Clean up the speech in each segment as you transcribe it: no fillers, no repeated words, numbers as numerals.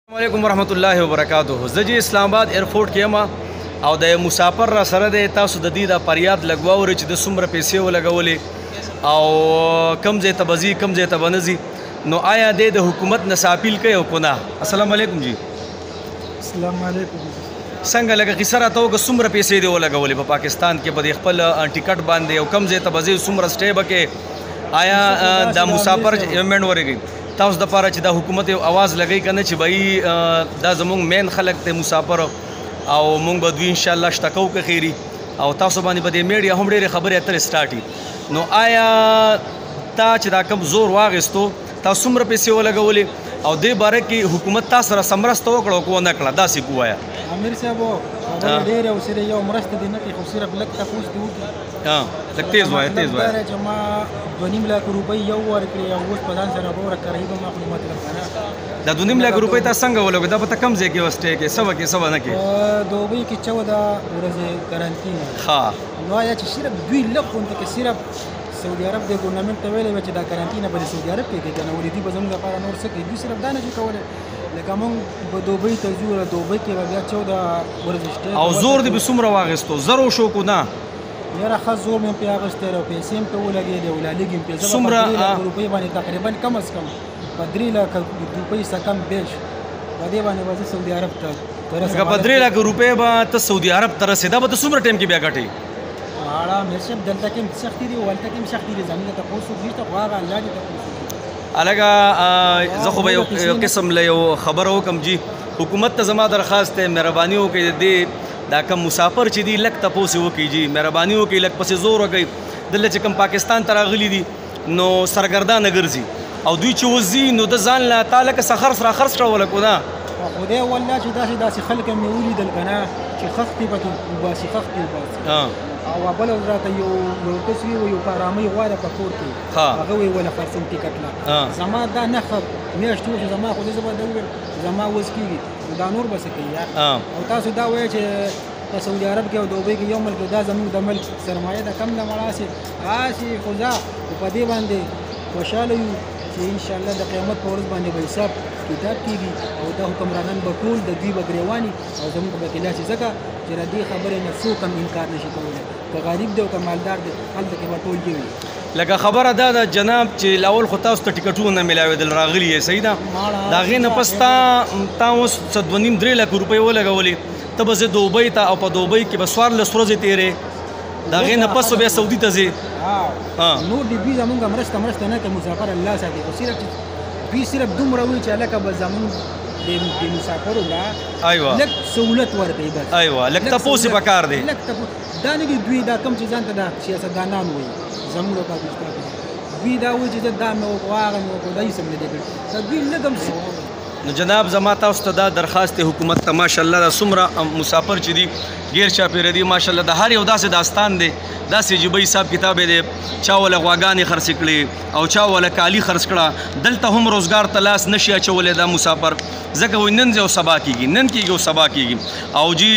अस्सलामुअलैकुम वरहमतुल्लाहि वबरकातुहू। ज़ जी इस्लामाबाद एयरपोर्ट के यमा और द मुसाफर रा सर दे तासु द दी दा फरियाद लगवाओ च द सुमर पैसे लगवले और कम जे तबजी कम जे तबनजी नो आया दे द हुकूमत नसापिल के कोना। अस्सलाम वालेकुम जी। अस्सलाम वालेकुम। संग लगा किसरा तो ग सुमर पैसे दे लगवले पाकिस्तान के बद खपल टिकट बांधे और कम जे तबजी सुमर स्टेब के आया द मुसाफर एमेंट वरेगी ताउस दपारा च द हुकूमत आवाज़ लगी कने च भाई दा जमुंग मेन खलक ते मुसाफर और मुंग बदवी इंशाल्लाह शतकौ के खैरी और तासु बानी बदे मीडिया हम ढेर खबर अतर स्टार्टी नो आया ता च दा कम जोर वागस्तो ता सुमर पैसे लगवले और दे बारे की हुकूमत ता सर समरस्त वकड़ो को न कला दासी कुआया आमिर साहब ढेर उसे यो मरस्त दिन के सिर्फ लगता कुछ दूर हां लग तेज हुआ है जमा 2 लाख रुपए यो वर के उस प्रधान सर वो रख रही बम अपनी मतलब है दा 2 लाख रुपए ता संग वो लोग दा पता कम जे के वस्ते के सब न के दुबई की 14 रोजे गारंटी हां नो या सिर्फ 2 लाख उनके के सिर्फ सऊदी अरब दे गवर्नमेंट वेले बच दा गारंटी ना बड़ी सऊदी अरब के ना ولدي बजन का पारा नोर से के सिर्फ दाना जो कोले लेकिन हम दुबई तजूर दुबई के बया 14 रोजे او زور دی بسمره واغستو زرو شو کو نه یاره خاص زور مې په اغسته رو پیسې په ولګې دی ولادګم په سمره روپۍ باندې تقریبا کم از کم 3 लाख روپۍ څخه کم بیش باندې باندې وځي سعودي عرب ته ترسه 3 लाख روپۍ به ته سعودي عرب ترسه دا به سمره ټیم کې بیا غټي اړه مې شپ دلته کې سختي دی ولته کې سختي دی زمينه ته پوسو دي ته واغه الله دې ته پوسو الګه زه خو به یو قسم له یو خبر وکم جی حکومت ته زما درخواست ہے مهرباني وکړي دې دا کم مسافر چې دی لک تپوس وکړي جی مهرباني وکړي لک پسې زور وکړي دلته چې کم پاکستان ته راغلي دي نو سرګردان ګرځي او دوی چې وزي نو د ځان لا تعالی که سخر سره خرڅ راول کو نه خدای والله چې داسې خلک مې ولیدل کنه چې خختي به باسي خختي باسي او بل راته یو کس وی یو پارامي غواړه په کور کې هغه وی ولا خرڅم ټیکټ لا زما دا نه خب میاشتو چې زما خو دې زما دا زما وز کیږي دا نور بس کوي او تاسو دا وایي چې په سعودي عرب کې او دوبۍ کې یو ملک دا زموږ د ملک سرمایه دا کم نه مړاسي راشي خدا په دې باندې خوشاله یو چې ان شاء الله د قیامت په ورځ باندې به حساب کتاب کیږي او دا حکمرانان به ټول د دوی بګریوانی او زموږ په کې لاسي ځکه چې ردی خبره نه څوک هم انکار نشي کولای که غریب دی او که مالدار دی هلته کې به ټول کیږي لکه خبره دا جناب چې لاول خو تاسو ته ټیکټونه ملاوېدل راغلي یې صحیح ده د هغې نه پس تا اوس 2.5-3 लाख روپۍ ولګولې ته به زه دوبۍ ته او په دوبۍ کې به 14 ورځې تېرې د هغې نه پس بیا سعودي ته ځې نور د دوی زمونږ مرسته نه کوي مسافر الله ساتي خو صرف دوی صرف دومره وایي چې هلکه به زمونږ د مسافرو لا لږ سهولت ورکوي بس لږ تپوس یې پکار دی دا نه دي دوی دا کوم چې ځان ته دا سیاستدانان وایي زموږ پاکستان دوی دا وایي چې دا مې وکړو هغه مې وکړو دا هېڅ هم نه دی کړی دوی لږ هم نو جناب زما تاسو ته دا درخواست حکومت ته ماشاءالله دا څومره مسافر چې دي غیر چاپیره دي ماشاءالله د هر یو داسې داستان دی داسې جبه حساب کتاب دی چا ولا غواګانې خرڅ کړي او چا ولا کالی خرڅ کړه دلته هم روزګار تلاس نشي اچولی دا مسافر ځکه وایي نن زه سبا کېږي نن کېږي او سبا کېږي او جی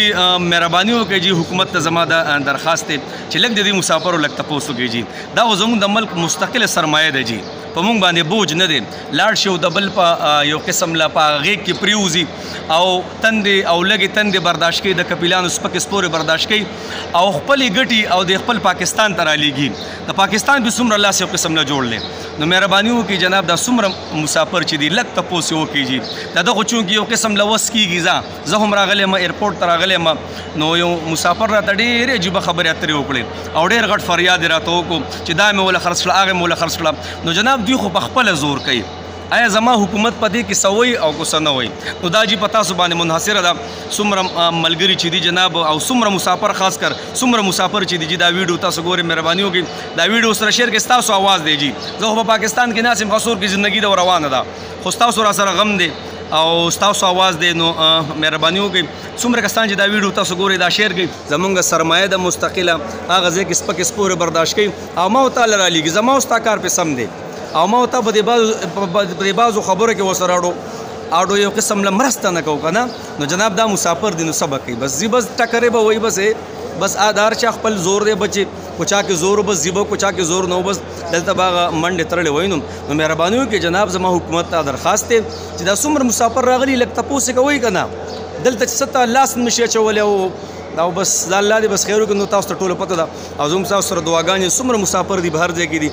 مهرباني وکړئ جی حکومت ته زما دا درخواست دی چې لږ د دې مسافرو لږ تپوس وکړي جی دا خو زموږ د ملک مستقله سرمایه ده جی په مونږ باندې بوج نه دی لاړ شي او د بل په یو قسم لا په غېږ کې پریوزي او تندې او لږې تندې برداشت کوي د کپیلانو سپکې سپورې برداشت کوي او خپلې ګټي او د خپل پاکستان ته رالیږي د پاکستان به څومره لاس یو قسم نه جوړلی نو مهرباني وکړي جناب دا څومره مسافر چې دي لږ تپوس یې وکړي جي دا دغه چونکې یو قسم لوس کېږي زه هم راغلی یم ایرپورټ ته راغلی یم نو یو مسافر راته ډېرې عجیبه خبرې اترې وکړې او ډېر غټ فریاد یې راته وکړو چې دا مې وله خرڅ کړه هغه مې وله خرڅ کړه نو جناب دوی خو په خپله زور کوي آیا زما حکومت په دې کې څه وایي او که څه نه وایي نو دا جي په تاسو باندې منحصره ده څومره ملګري چې دي جناب او څومره مسافر خاص کر څومره مسافر چې دي جي دا ویډیو تاسو ګورئ مهرباني وکړئ دا ویډیو سره شیر کړئ ستاسو آواز دی جي زه خو په پاکستان کې ناست یم خاصور کې زندګي ده روانه ده خو ستاسو را سره غم دی او ستاسو آواز دی نو مهرباني وکړئ څومره کسان چې دا ویډیو تاسو ګورئ دا شیر کړئ زمونږ سرمایه ده مستقله هغه ځای کې سپکې سپورې برداشت کوي او ما ورته رالیږي زما او ستا کار پې سم دی او ما ورته په دې بعضو خبرو کې ورسره اډو یو قسم له مرسته نه کوو که نه نو جناب دا مسافر دی نو څه به کوي بس زی بس ټکرې به وایي بس ادار چې خپل زور دی بچې کوچا کې زور بس زیبو کوچا کې زور نو بس دلته باغ منډه ترلې وینم نو مهرباني وکړئ جناب زما حکومت ته درخواست دی چې دا څومره مسافر راغلي لږ تپوس کوي که نه دلته چې څه ته لاس نشي اچولی او بس دا الله دې بس خیر وکړي نو تاسو ته ټوله پته ده او زموږ تاسو سره دعاګانې څومره مسافر دي بهر ځای کې دي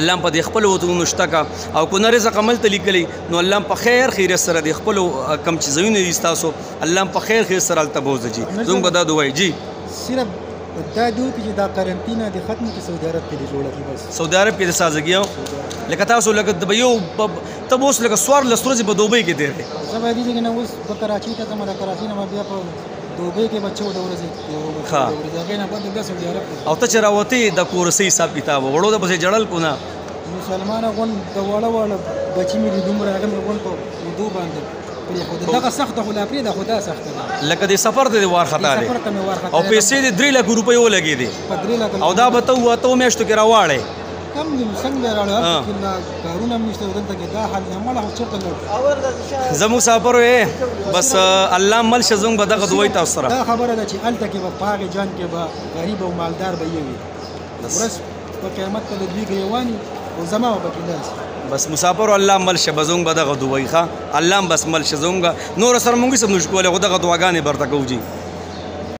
الله په دې خپل وطنونو شته کا او کو نه رزق عمل ته لیکلی نو الله په خیر خیر سره دې خپل کم چې زوینه دي تاسو الله په خیر خیر سره التبوز جی زموږ به دا دوای جی صرف دا دوی چې دا قرنطینه د ختم کې سعودي عرب کې دی جوړه کی بس سعودي عرب کې د سازګیو لکه تاسو لکه د یو تب اوس لکه سوار لسترځي په دوبۍ کې دی زما دې کې نه اوس په کراچي ته زما د کراچي نه بیا په دوبۍ کې بچو د ورځې ها دا نه په د سعودي عرب او ته چې راوتی د کورسي حساب کتاب وړو د پسې جړل کو نه مسلمان غون د وړه بچی مې دومره هغه غون په ودو باندې دغه سخته خو لا پرې ده خو دا سخته ده لکه د سفر د وار خطا دی او پیسې د 3 لک روپۍ ولګې دي او دا به ته وته میاشتو کې راواړې کم دې څنګه راړه کارونه نشته دلته کې دا حال نه مله چرته زمو سفر وې بس الله مل شزون به دغه دوی تاسو سره دا خبره ده چې الته کې به پاغه جان کې به غریب او مالدار به وي بس په قیامت کې د دوی ګیوانی او زما وبکلاس بس مسافر الله مل شبزونګ به دغه دوی ښه الله بس مل شزونګ نور سره مونږ سم نشو کولای خو دغه دعاګانې برته کوو جی